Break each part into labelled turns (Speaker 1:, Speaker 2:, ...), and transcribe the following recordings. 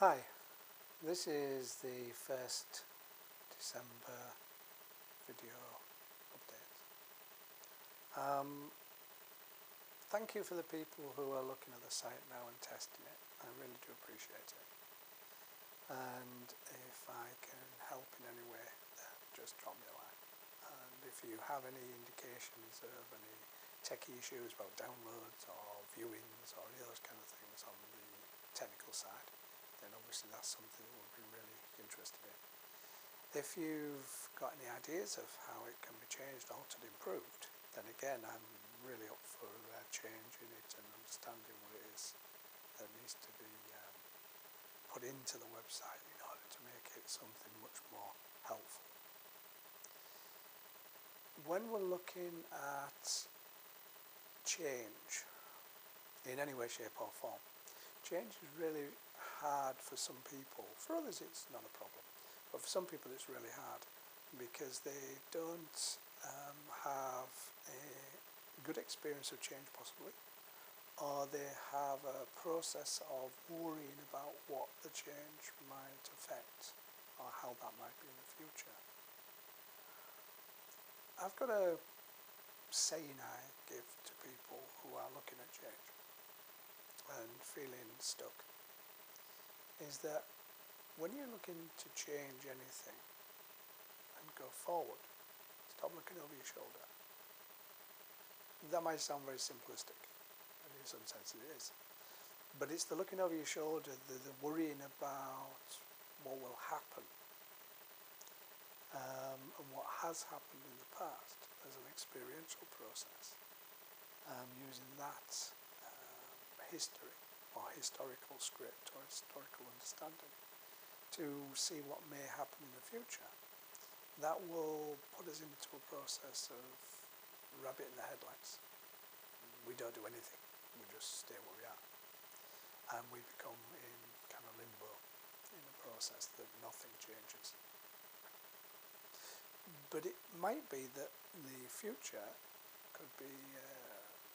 Speaker 1: Hi, this is the first December video update. Thank you for the people who are looking at the site now and testing it. I really do appreciate it. And if I can help in any way, then just drop me a line. And if you have any indications of any techie issues about downloads or viewings or any of those kind of things on the technical side, then obviously that's something that we'll be really interested in. If you've got any ideas of how it can be changed, altered, improved, then again I'm really up for changing it and understanding what it is that needs to be put into the website in order to make it something much more helpful. When we're looking at change in any way, shape or form, change is really hard for some people. For others it's not a problem, but for some people it's really hard because they don't have a good experience of change possibly, or they have a process of worrying about what the change might affect or how that might be in the future. I've got a saying I give to people who are looking at change and feeling stuck, is that when you're looking to change anything and go forward, stop looking over your shoulder. That might sound very simplistic, and in some sense it is, but it's the looking over your shoulder, the worrying about what will happen and what has happened in the past as an experiential process, using that history or historical script or historical understanding to see what may happen in the future. That will put us into a process of rabbit in the headlights. We don't do anything, we just stay where we are, and we become in kind of limbo in a process that nothing changes. But it might be that the future could be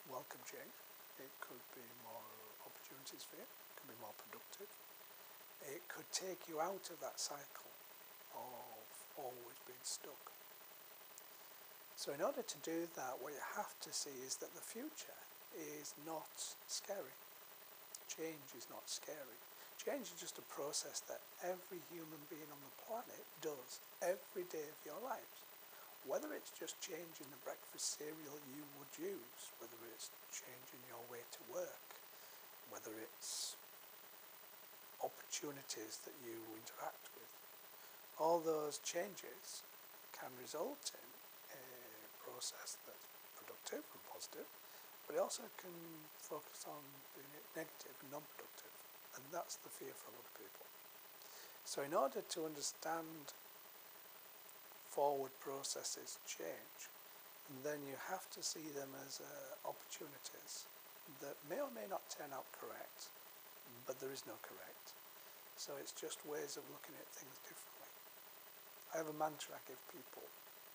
Speaker 1: welcome change. It could be more opportunities for you, it could be more productive. It could take you out of that cycle of always being stuck. So in order to do that, what you have to see is that the future is not scary. Change is not scary. Change is just a process that every human being on the planet does every day of your lives. Whether it's just changing the breakfast cereal you would use, whether it's changing your way to work, whether it's opportunities that you interact with, all those changes can result in a process that's productive and positive, but it also can focus on being negative and non-productive, and that's the fear for a lot of people. So in order to understand forward processes change, then you have to see them as opportunities that may or may not turn out correct, but there is no correct. So it's just ways of looking at things differently. I have a mantra I give people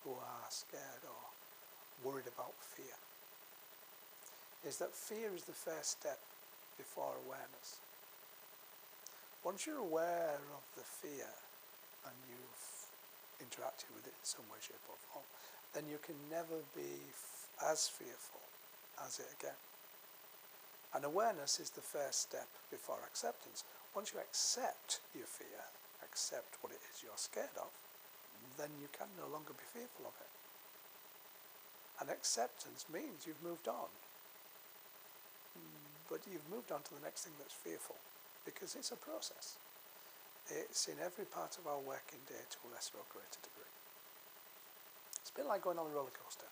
Speaker 1: who are scared or worried about fear, is that fear is the first step before awareness. Once you're aware of the fear and you've interacted with it in some way, shape or form, then you can never be as fearful as it again. And awareness is the first step before acceptance. Once you accept your fear, accept what it is you're scared of, then you can no longer be fearful of it. And acceptance means you've moved on. But you've moved on to the next thing that's fearful, because it's a process. It's in every part of our working day to a lesser or greater degree. It's a bit like going on a roller coaster.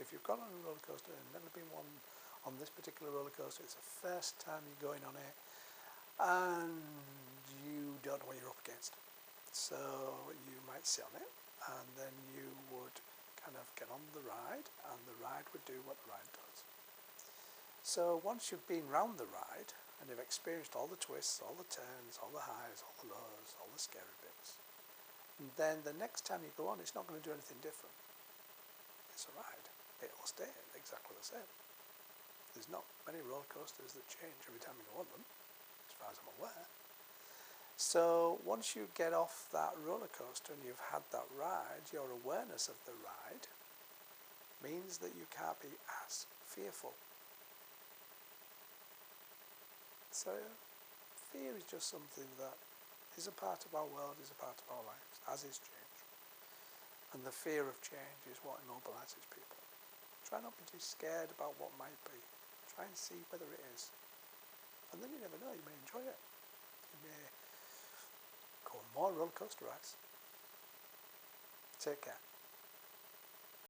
Speaker 1: If you've gone on a roller coaster and never been on this particular roller coaster, it's the first time you're going on it, and you don't know what you're up against. So you might sit on it, and then you would kind of get on the ride, and the ride would do what the ride does. So once you've been round the ride, and you've experienced all the twists, all the turns, all the highs, all the lows, all the scary bits, then the next time you go on, it's not going to do anything different. It's a ride. It will stay exactly the same. There's not many roller coasters that change every time you go on them, as far as I'm aware. So once you get off that roller coaster and you've had that ride, your awareness of the ride means that you can't be as fearful. So fear is just something that is a part of our world, is a part of our lives, as is change. And the fear of change is what immobilises people. Try not to be too scared about what might be. Try and see whether it is. And then you never know, you may enjoy it. You may go on more roller coaster rides. Take care.